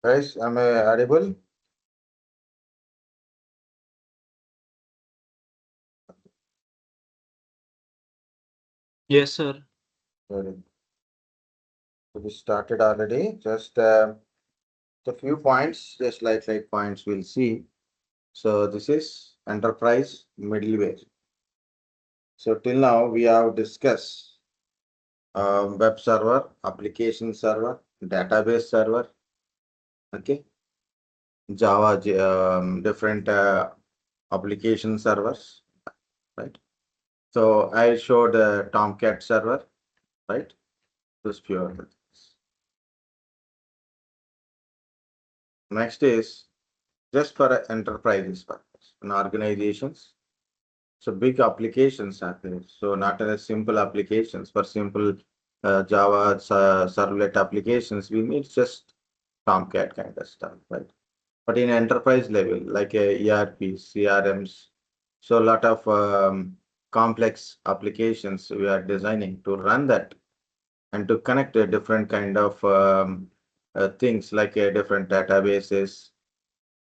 Guys, am I audible? Yes, sir. Very good. So we started already. Just a few points, just like points we'll see. So this is enterprise middleware. So till now we have discussed web server, application server, database server, okay, Java, different application servers, right? So I showed Tomcat server, right? Those few of the things. Next is just for enterprises purpose and organizations. So big applications are there. So not as simple applications for simple Java servlet applications. We need just Tomcat kind of stuff, right? But in enterprise level, like ERP, CRMs, so a lot of complex applications we are designing to run that and to connect a different kind of things like different databases,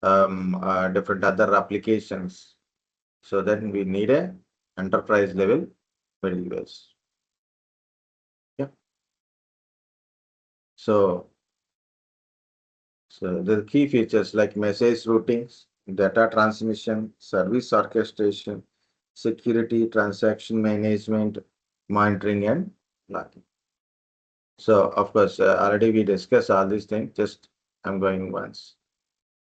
different other applications. So then we need a enterprise level middleware. Yeah. So, so the key features like message routings, data transmission, service orchestration, security, transaction management, monitoring, and logging. So, of course, already we discussed all these things. Just I'm going once.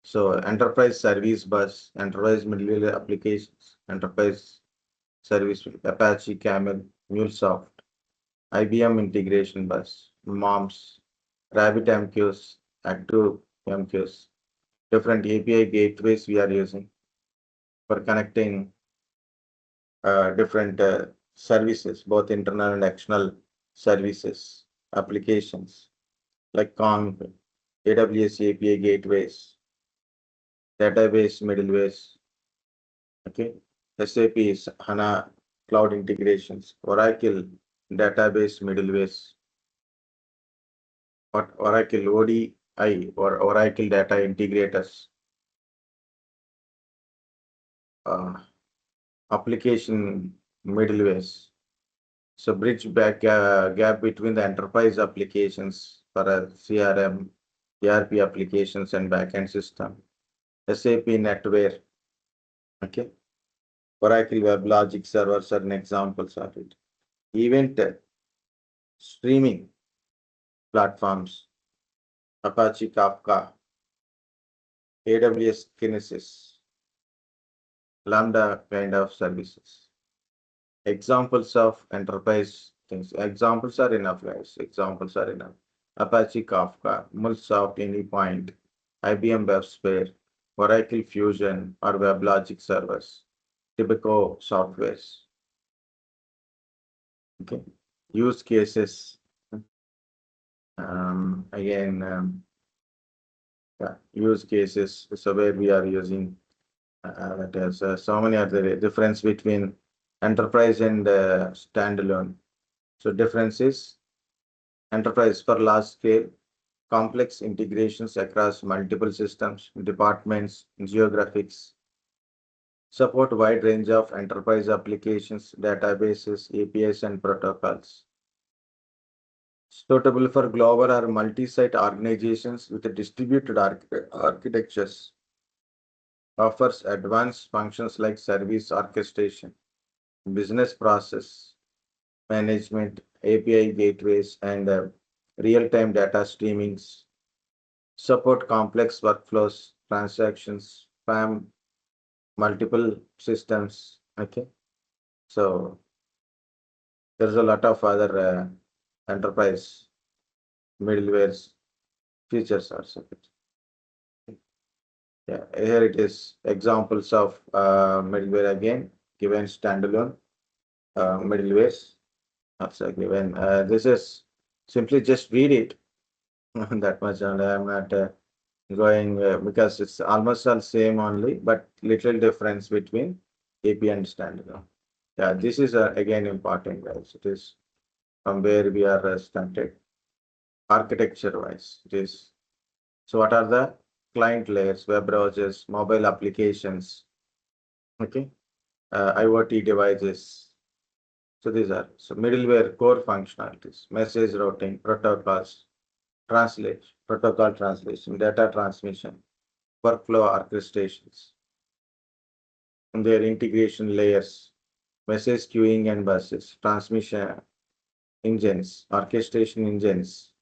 So, enterprise service bus, enterprise middleware applications, enterprise service Apache Camel, MuleSoft, IBM integration bus, MOMS, RabbitMQs, Active MQs, different API gateways we are using for connecting different services, both internal and external services, applications like Kong, AWS API gateways, database middlewares, okay, SAP, HANA cloud integrations, Oracle database middlewares, or Oracle ODI or Oracle data integrators, uh, application middlewares. So bridge back gap between the enterprise applications for a CRM, ERP applications and backend system. SAP NetWare, okay. Oracle Web Logic servers are an examples of it. Event streaming platforms, Apache Kafka, AWS Kinesis, Lambda kind of services. Examples of enterprise things. Examples are enough, guys. Examples are enough. Apache Kafka, MuleSoft Anypoint, IBM WebSphere, Oracle Fusion or WebLogic servers, Tibico softwares. Okay. Use cases. Again, yeah, use cases. So where we are using that is so many are the difference between enterprise and standalone. So difference is enterprise for large scale, complex integrations across multiple systems, departments, geographics, support wide range of enterprise applications, databases, APIs, and protocols. Suitable for global or multi-site organizations with distributed architectures. Offers advanced functions like service orchestration, business process management, API gateways, and real-time data streamings. Support complex workflows, transactions, spam, multiple systems. Okay, so there's a lot of other enterprise middlewares features also. Yeah, here it is examples of middleware again given standalone middlewares. Also given this is simply just read it that much, and I'm not going because it's almost all same only, but little difference between AP and standalone. Yeah, this is again important, guys. It is from where we are started architecture wise. It is So what are the client layers? Web browsers, mobile applications, okay, IoT devices. So these are so middleware core functionalities, message routing, protocols, protocol translation, data transmission, workflow orchestrations, and their integration layers, message queuing and buses, transmission engines, orchestration engines,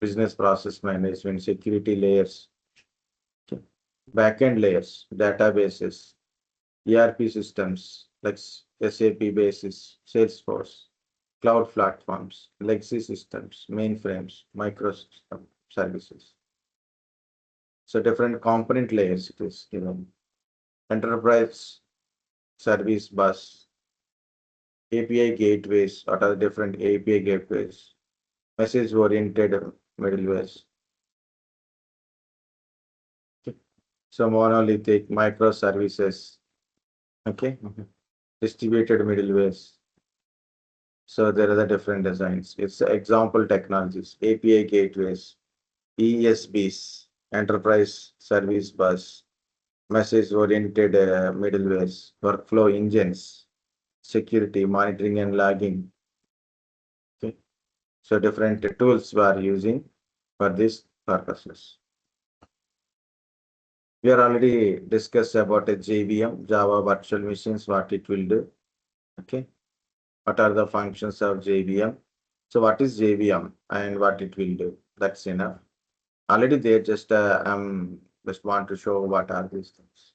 business process management, security layers, okay, backend layers, databases, ERP systems like SAP basis, Salesforce, cloud platforms, legacy systems, mainframes, microsystem services. So different component layers it is given. Enterprise service bus, API gateways, what are the different API gateways, message oriented middlewares. Okay. So monolithic microservices, okay, distributed middlewares. So there are the different designs. It's example technologies, API gateways, ESBs, enterprise service bus, message oriented middlewares, workflow engines, security, monitoring and logging. Okay. So different tools we are using for these purposes. We are already discussed about a JVM, Java Virtual Machines, what it will do. Okay. What are the functions of JVM? So what is JVM and what it will do? That's enough. Already there, just just want to show what are these things.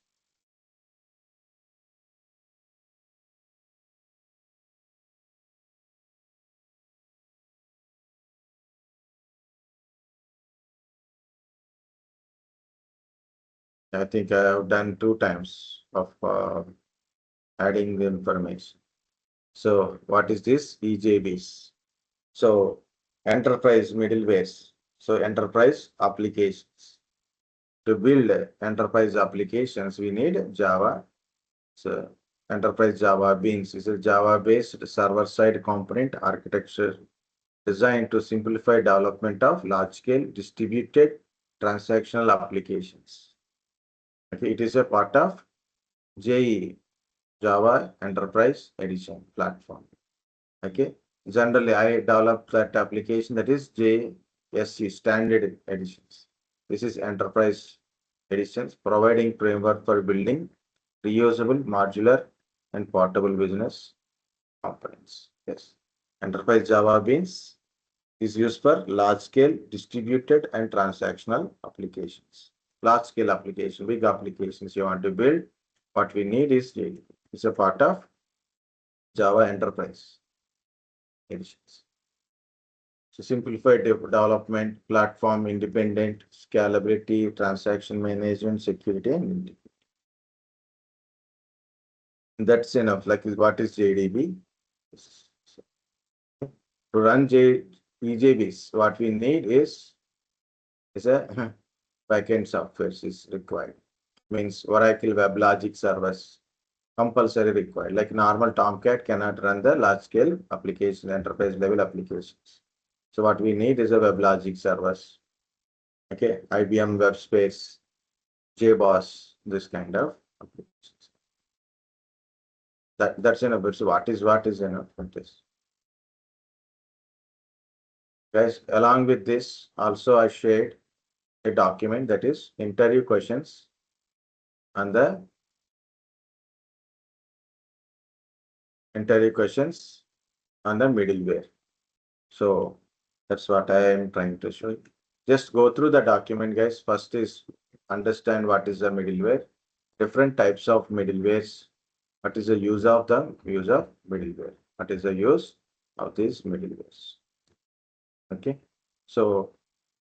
I think I have done 2 times of adding the information. So what is this? EJBs. So enterprise middlewares. So enterprise applications. To build enterprise applications, we need Java. So enterprise Java Beans is a Java-based server-side component architecture designed to simplify development of large-scale distributed transactional applications. Okay, it is a part of JE, Java Enterprise Edition platform. Okay, generally I developed that application that is JSE Standard Editions. This is Enterprise Editions, providing framework for building reusable, modular, and portable business components. Yes, Enterprise Java Beans is used for large-scale distributed and transactional applications. Large-scale application, big applications you want to build, what we need is JDB. It's a part of Java Enterprise Editions. So simplified development, platform independent, scalability, transaction management, security, and integrity. That's enough. Like what is JDB? To run EJBs, what we need is a backend software is required. Means Oracle Web Logic Service compulsory required. Like normal Tomcat cannot run the large scale application, enterprise level applications. So what we need is a Web Logic Service. Okay, IBM Web Space, JBoss, this kind of applications. That's enough. So what is enough for this? Guys, along with this, also I shared a document that is interview questions and the interview questions on the middleware. So that's what I am trying to show you. Just go through the document, guys. First is understand what is the middleware, different types of middlewares. What is the use of middleware? What is the use of these middlewares? Okay. So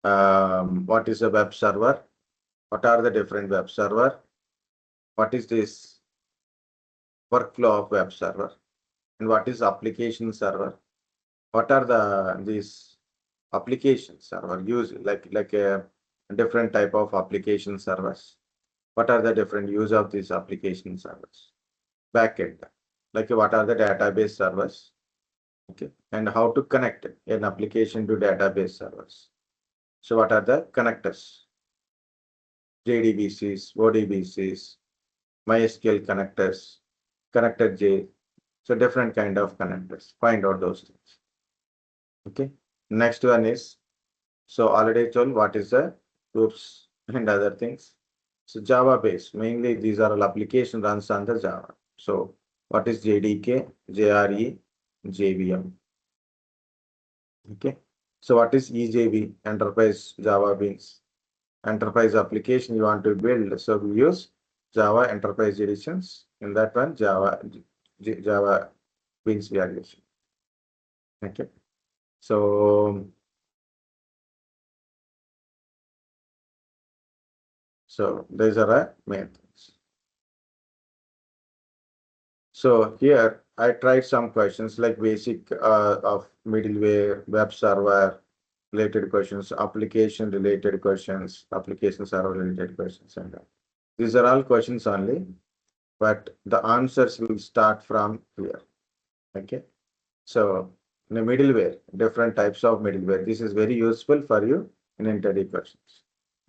what is a web server? What are the different web server? What is this workflow of web server? And what is application server? What are these application server use like a different type of application servers? What are the different use of these application servers? Backend, like what are the database servers? Okay, and how to connect an application to database servers? So what are the connectors? JDBCs, ODBCs, MySQL connectors, connector J. So different kind of connectors. Find out those things. Okay. Next one is, so already told what is the groups and other things. So Java based, mainly these are all application runs on the Java. So what is JDK, JRE, JVM? Okay. So what is EJB? Enterprise Java Beans. Enterprise application you want to build. So we use Java Enterprise Editions. In that one, Java Beans we are using. Okay. So these are the main things. So here I tried some questions like basic of middleware, web server related questions, application related questions, application server related questions, and all. These are all questions only, but the answers will start from here. Okay. So in a middleware, different types of middleware. This is very useful for you in interview questions.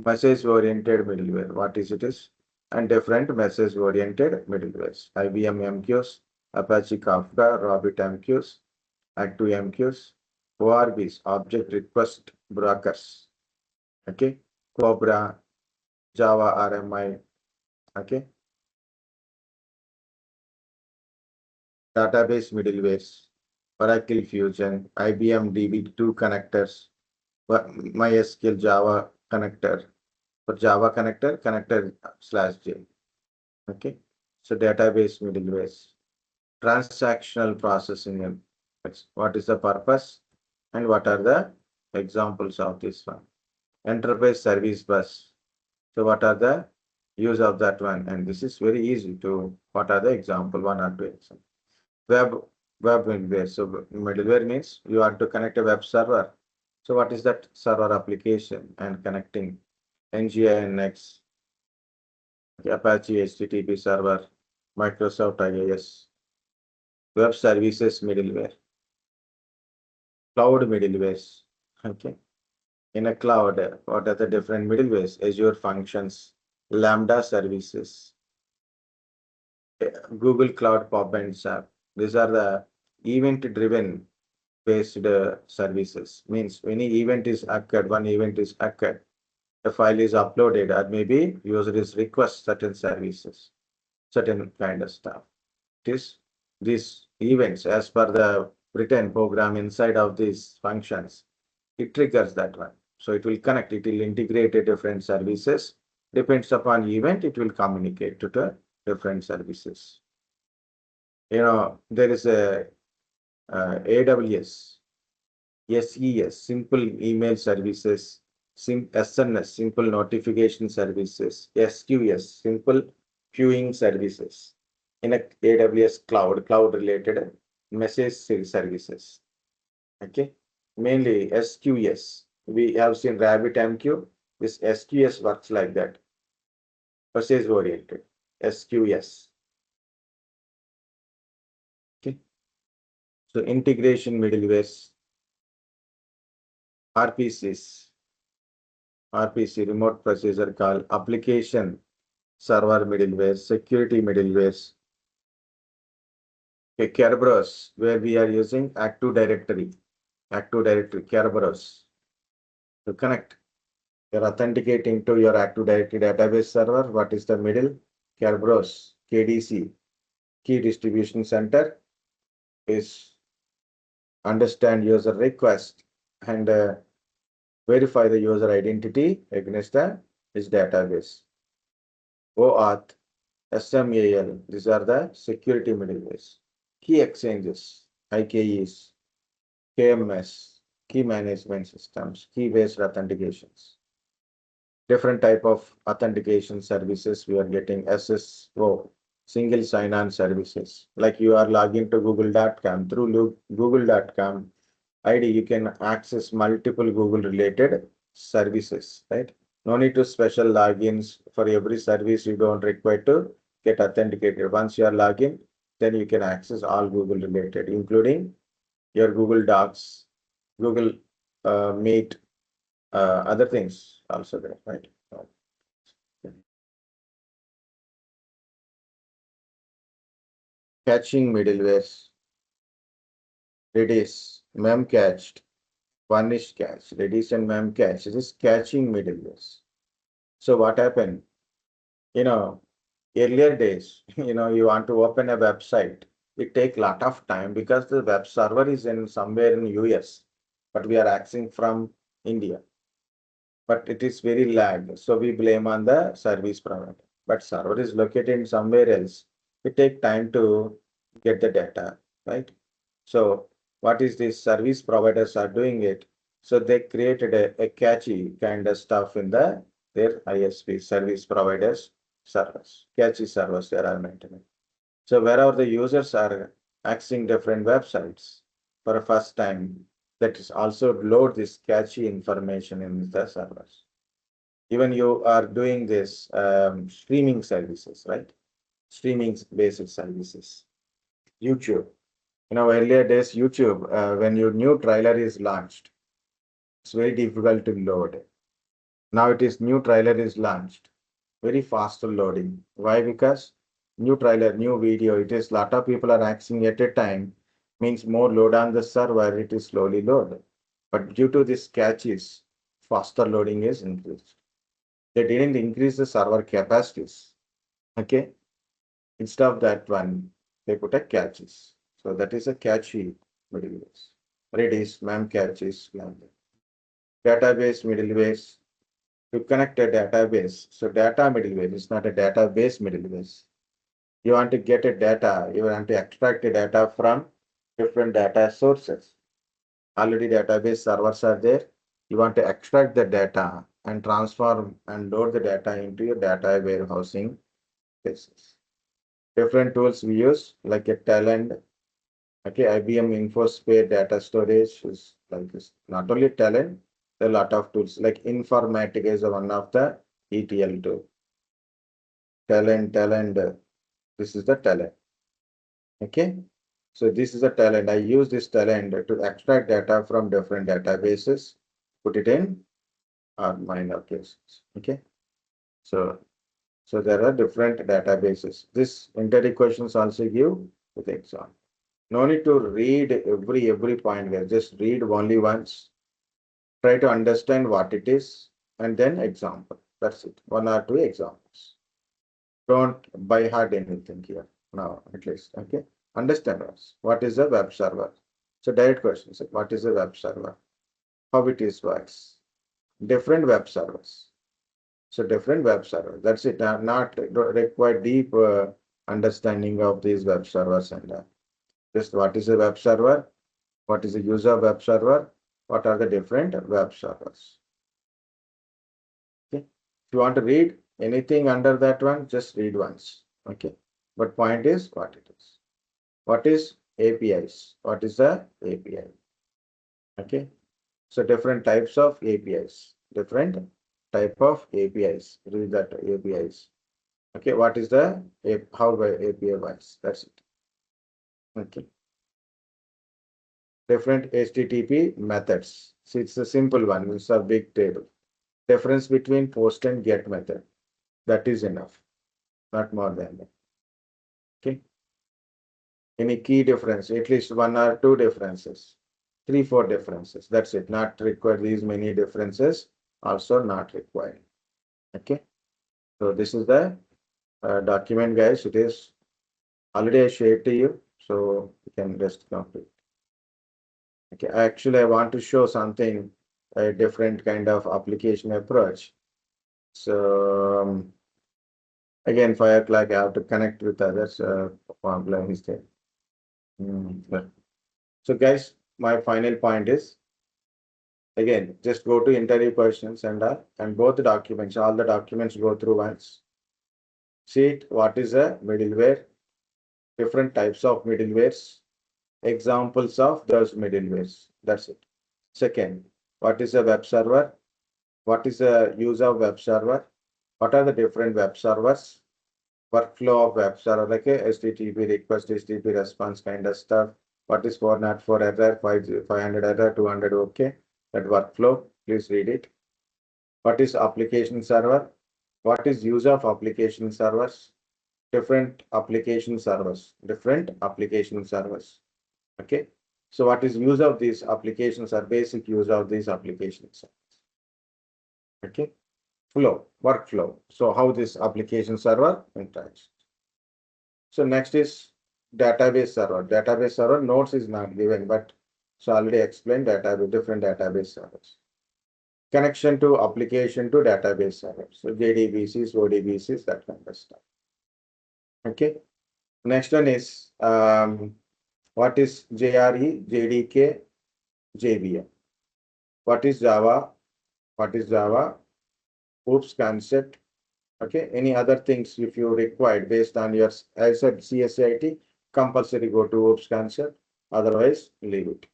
Message oriented middleware, what is it is? And different message oriented middlewares. IBM MQs, Apache Kafka, Rabbit MQs, Active MQs, ORBs, object request brokers. Okay. Cobra, Java RMI. Okay. Database middlewares, Oracle Fusion, IBM DB2 connectors, MySQL Java connector. For Java connector, connector slash J. Okay. So database middlewares, transactional processing. And what is the purpose and what are the examples of this one? Enterprise service bus. So what are the use of that one? And this is very easy to, what are the example, one or two examples. Web middleware. So middleware means you want to connect a web server. So what is that server application and connecting NGINX, Apache HTTP server, Microsoft IIS, web services middleware, cloud middlewares. Okay. In a cloud, what are the different middlewares? Azure Functions, Lambda services, Google Cloud Pop and SAP. These are the event-driven based services. Means any event is occurred, one event is occurred, a file is uploaded, or maybe user is request certain services, certain kind of stuff. It is these events as per the written program inside of these functions, it triggers that one. So it will connect, it will integrate a different services. Depends upon event, it will communicate to the different services. There is a AWS, SES, simple email services, SNS, simple notification services, SQS, simple queuing services. In a AWS cloud related message services. Okay, mainly SQS. We have seen RabbitMQ. This SQS works like that. Message oriented. SQS. Okay. So integration middlewares, RPCs, RPC remote procedure call, application server middlewares, security middlewares. Okay, Kerberos, where we are using Active Directory, Kerberos to connect. You're authenticating to your Active Directory database server. What is the middle? Kerberos, KDC, Key Distribution Center, is understand user request and verify the user identity against his database. OAuth, SMAL, these are the security middlewares. Key exchanges, IKEs, KMS, key management systems, key-based authentications. Different type of authentication services we are getting. SSO, single sign-on services. Like you are logging to google.com, through google.com ID, you can access multiple Google related services, right? No need to special logins for every service. You don't require to get authenticated. Once you are login, then you can access all Google related, including your Google Docs, Google Meet, other things also there, right? caching middlewares, Redis, memcached, varnished cache, Redis and memcache. It is caching middlewares. So what happened? You know, earlier days, you want to open a website, it take lot of time because the web server is in somewhere in US, but we are accessing from India. But it is very lag. So we blame on the service provider. But server is located in somewhere else. It take time to get the data, right? So what is this service providers are doing it? So they created a catchy kind of stuff in their ISP service providers servers, catchy servers they are maintaining. So wherever the users are accessing different websites for the first time, that is also load this catchy information in the servers. Even you are doing this streaming services, right? Streaming basic services. YouTube. Earlier days, YouTube, when your new trailer is launched, it's very difficult to load. Now it is new trailer is launched, very fast loading. Why? Because new trailer, new video, it is lot of people are accessing at a time, means more load on the server, it is slowly loaded. But due to this catches, faster loading is increased. They didn't increase the server capacities. Okay. Instead of that one, they put a catches. So that is a catchy middlewares. Redis, memcaches, database middlewares. To connect a database. So data middleware is not a database middleware. You want to get a data, you want to extract the data from different data sources. Already database servers are there. You want to extract the data and transform and load the data into your data warehousing basis. Different tools we use like a Talend, okay, IBM InfoSphere data storage is like this. Not only Talend, there are a lot of tools like Informatica is one of the ETL tool. Talend, this is the Talend. Okay, so this is a Talend. I use this Talend to extract data from different databases, put it in minor cases. Okay, so there are different databases. This interview questions also give with example. No need to read every point here. Just read only once. Try to understand what it is, and then example. That's it. One or two examples. Don't by heart anything here. Now, at least. Okay. Understand us. What is a web server? So direct questions. What is a web server? How it is works? Different web servers. So different web servers. That's it. Not don't require deep understanding of these web servers and just what is a web server? What is the user of web server? What are the different web servers? Okay. If you want to read anything under that one, just read once. Okay. But point is what it is. What is APIs? What is the API? Okay. So different types of APIs. Different type of APIs. Read that APIs. Okay. What is the how API works? That's it. Okay. Different HTTP methods. See, it's a simple one. It's a big table. Difference between post and get method. That is enough, not more than that. Okay. Any key difference, at least one or two differences, three, four differences. That's it. Not required these many differences, also not required. Okay. So this is the document, guys. It is already I shared to you, so you can just complete. Okay. Actually, I want to show something, a different kind of application approach. So again, 5 o'clock, I have to connect with others. Problem is there. So guys, my final point is, again, just go to interview questions and both the documents, all the documents go through once. See it, what is a middleware, different types of middlewares, examples of those middlewares. That's it. Second, what is a web server? What is the use of web server? What are the different web servers? Workflow of web server, like a HTTP request, HTTP response kind of stuff. What is 404 error, 500 error, 200 okay? That workflow, please read it. What is application server? What is use of application servers? different application servers, Okay. So what is use of these applications or basic use of these applications? Okay. Workflow. So how this application server interacts. So next is database server. Database server nodes is not given, but so already explained database, different database servers. Connection to application to database server. So JDBCs, ODBCs, that kind of stuff. Okay. Next one is what is JRE, JDK, JVM? What is Java? What is Java? Oops concept. Okay. Any other things if you required based on your, I said CSIT, compulsory go to Oops concept. Otherwise, leave it.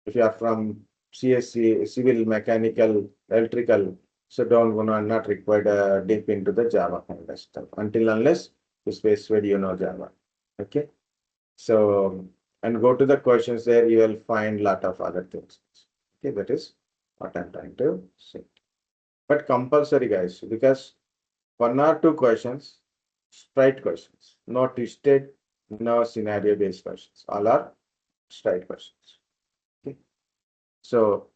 If you are from CSC, civil, mechanical, electrical, so don't not required deep into the Java kind of stuff until unless you specified you know Java. Okay. So and go to the questions there, you will find lot of other things. Okay, that is what I'm trying to say. But compulsory, guys, because one or two questions, straight questions, no twisted, no scenario-based questions. All are straight questions. Okay. So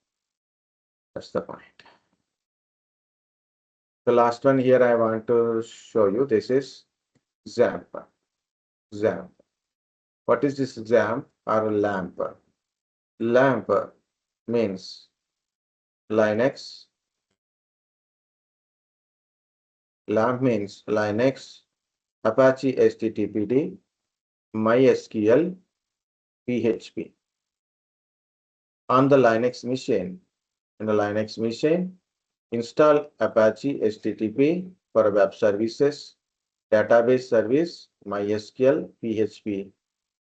that's the point. The last one here I want to show you. This is XAMPP. XAMPP. What is this XAMPP or LAMP? LAMP means Linux. LAMP means Linux, Apache HTTPD, MySQL, PHP. On the Linux machine, in the Linux machine, install Apache HTTP for web services, database service, MySQL, PHP.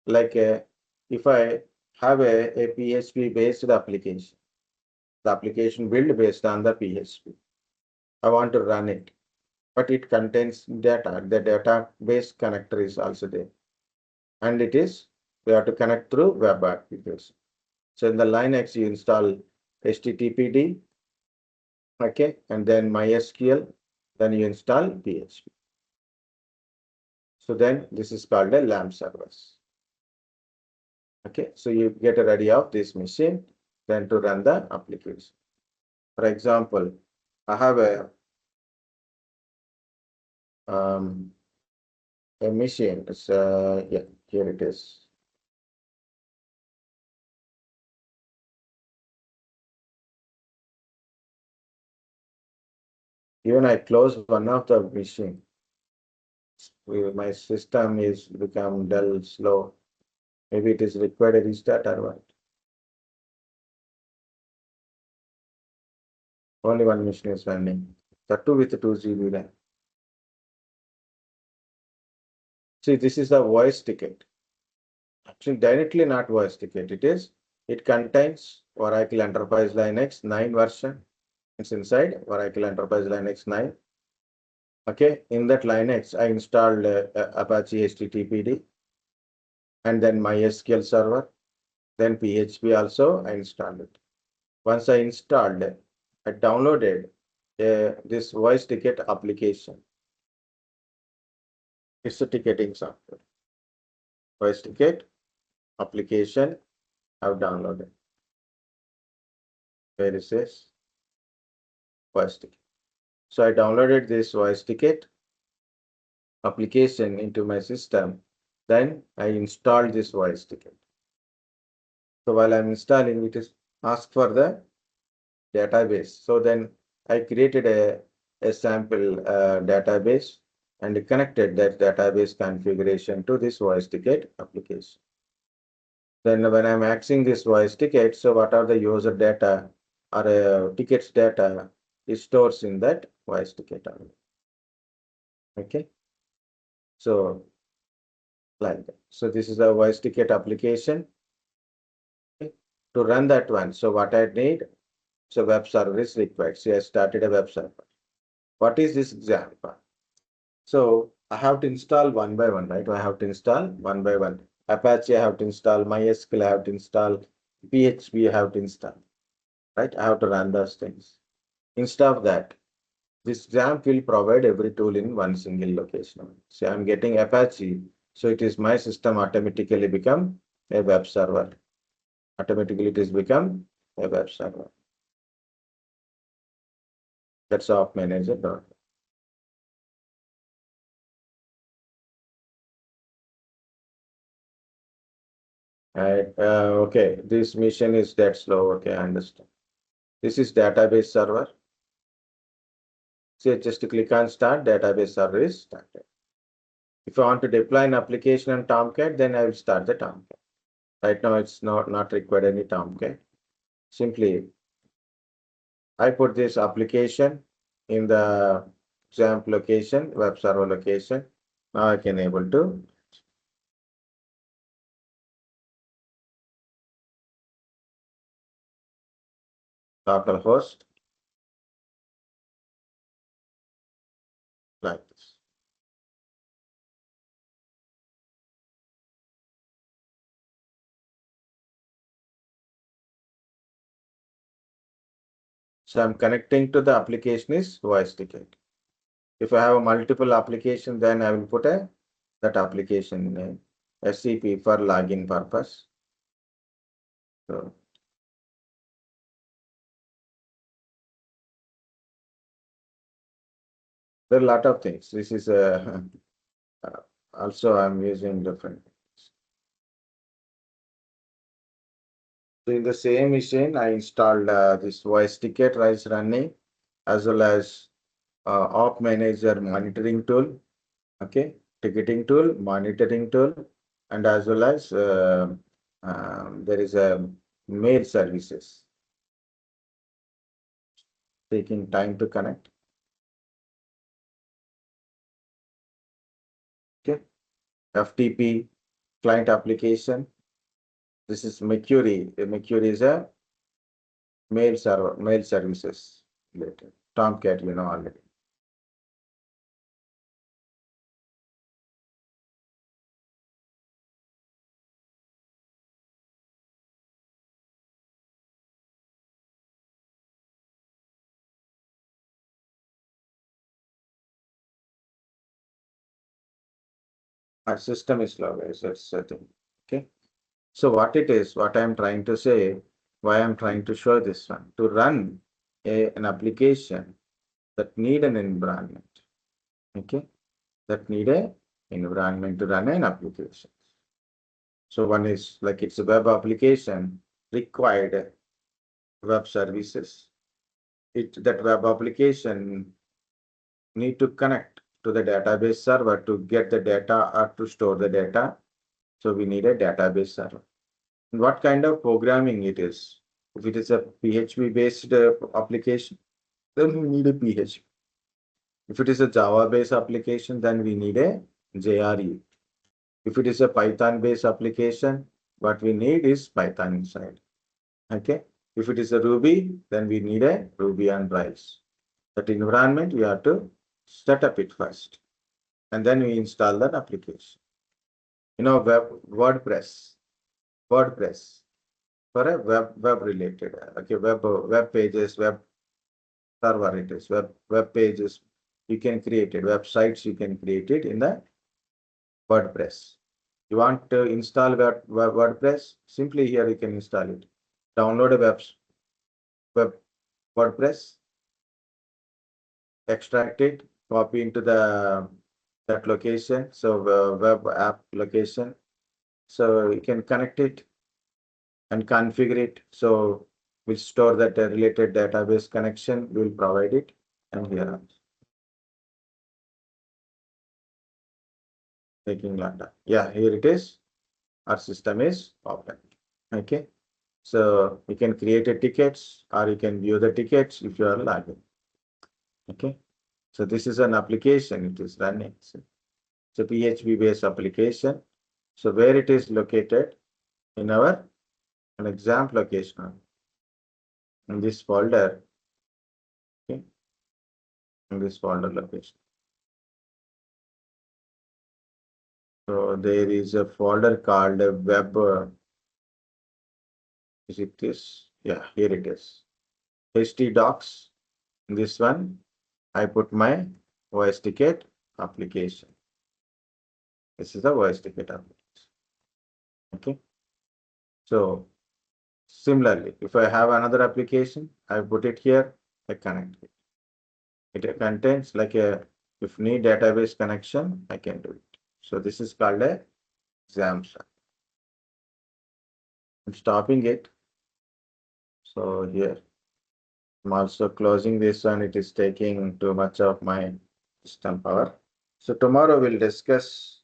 Like if I have a PHP based application, the application built based on the PHP. I want to run it, but it contains data. The database connector is also there. And it is, we have to connect through web application. So in the Linux, you install HTTPD, okay, and then MySQL, then you install PHP. So then this is called a LAMP service. Okay, so you get a ready of this machine, then to run the application. For example, I have a machine. It's yeah, here it is. Even I close one of the machine. My system is become dull, slow. Maybe it is required a restart or what. Only one machine is running. That too with 2 GB RAM. See, this is the voice ticket. Actually, directly not voice ticket. It contains Oracle Enterprise Linux 9 version. It's inside Oracle Enterprise Linux 9. Okay, in that Linux, I installed Apache HTTPD and then MySQL server, then PHP also I installed it. Once I installed, I downloaded this voice ticket application. It's a ticketing software. Voice ticket application I've downloaded. Where is this? Voice ticket. So I downloaded this voice ticket application into my system. Then I installed this voice ticket. So while I'm installing, it is asked for the database. So then I created a sample database and connected that database configuration to this voice ticket application. Then when I'm accessing this voice ticket, so what are the user data or tickets data is stores in that voice ticket only. Okay. So like that. So this is a voice ticket application. Okay. To run that one, so what I need, so web server is required. So I started a web server. What is this example? So I have to install one by one, right? I have to install one by one. Apache I have to install, MySQL I have to install, PHP I have to install, right? I have to run those things. Instead of that, This XAMPP will provide every tool in one single location. Say I'm getting Apache, so it is my system automatically become a web server. Automatically it is become a web server. That's off manager. Right. Okay, this mission is that slow. Okay, I understand. This is database server. So just to click on start, database server is started. If I want to deploy an application on Tomcat, then I will start the Tomcat. Right now, it's not required any Tomcat. Simply, I put this application in the XAMPP location, web server location. Now I can able to localhost like this. So I'm connecting to the application is voice ticket. If I have a multiple application, then I will put that application name SCP for login purpose. So there are a lot of things. This is a also I'm using different. So in the same machine, I installed this voice ticket is running as well as op manager monitoring tool. Okay, ticketing tool, monitoring tool, and as well as there is a mail services taking time to connect. Okay, FTP client application. This is Mercury. Mercury is a mail server, mail services related. Tomcat, you know already. Our system is slow, guys. That's the thing. Okay. So what it is, what I'm trying to say, why I'm trying to show this one, to run an application that need an environment. Okay. That need a environment to run an application. So one is like it's a web application required web services. That web application need to connect to the database server to get the data or to store the data. So we need a database server. And what kind of programming it is? If it is a PHP based application, then we need a PHP. If it is a Java based application, then we need a JRE. If it is a Python based application, what we need is Python inside. Okay. If it is a Ruby, then we need a Ruby on Rails. That environment we have to set up it first, and then we install that application. You know, WordPress for a web related. Okay, web pages, web server it is, web pages you can create it, websites you can create it in the WordPress. You want to install WordPress? Simply here you can install it. Download a web WordPress, extract it, copy into that location. So web app location. So you can connect it and configure it. So we'll store that related database connection. We'll provide it. And here I'm taking lambda. Yeah, here it is. Our system is open. Okay. So you can create a tickets or you can view the tickets if you are logging. Okay. So this is an application. It is running. So it's a PHP based application. So where it is located in our an example location in this folder. Okay. In this folder location. So there is a folder called web. Is it this? Yeah, here it is. HT docs. This one. I put my voice ticket application. This is the voice ticket application. Okay. So similarly, if I have another application, I put it here, I connect it. It contains like a, if need database connection, I can do it. So this is called a XAMPP. I'm stopping it. So here, I'm also closing this one. It is taking too much of my system power. So tomorrow we'll discuss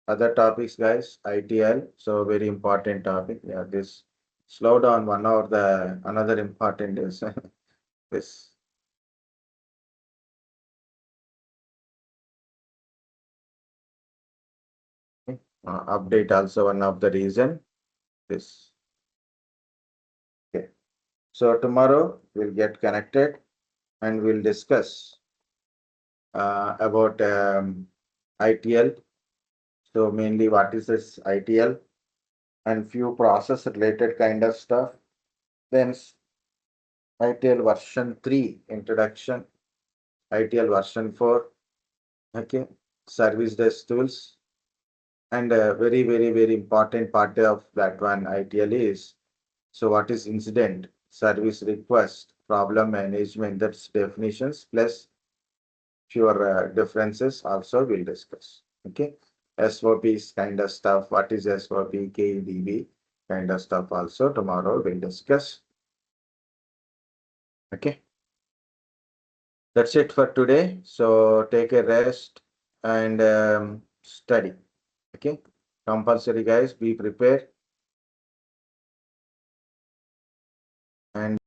other topics, guys. ITL. So very important topic. Yeah, this slow down 1 hour. The another important is this. Update also one of the reason. This. Okay. So tomorrow we'll get connected and we'll discuss about ITL. So mainly what is this ITL and few process related kind of stuff. Then ITL version 3 introduction, ITL version 4, okay, service desk tools. And very important part of that one ITL is, so what is incident, service request, problem management, that's definitions plus fewer differences also we'll discuss. Okay. SOPs kind of stuff. What is SOP, KDB kind of stuff also tomorrow we'll discuss. Okay. That's it for today. So take a rest and study. Okay. Compulsory, guys. Be prepared. And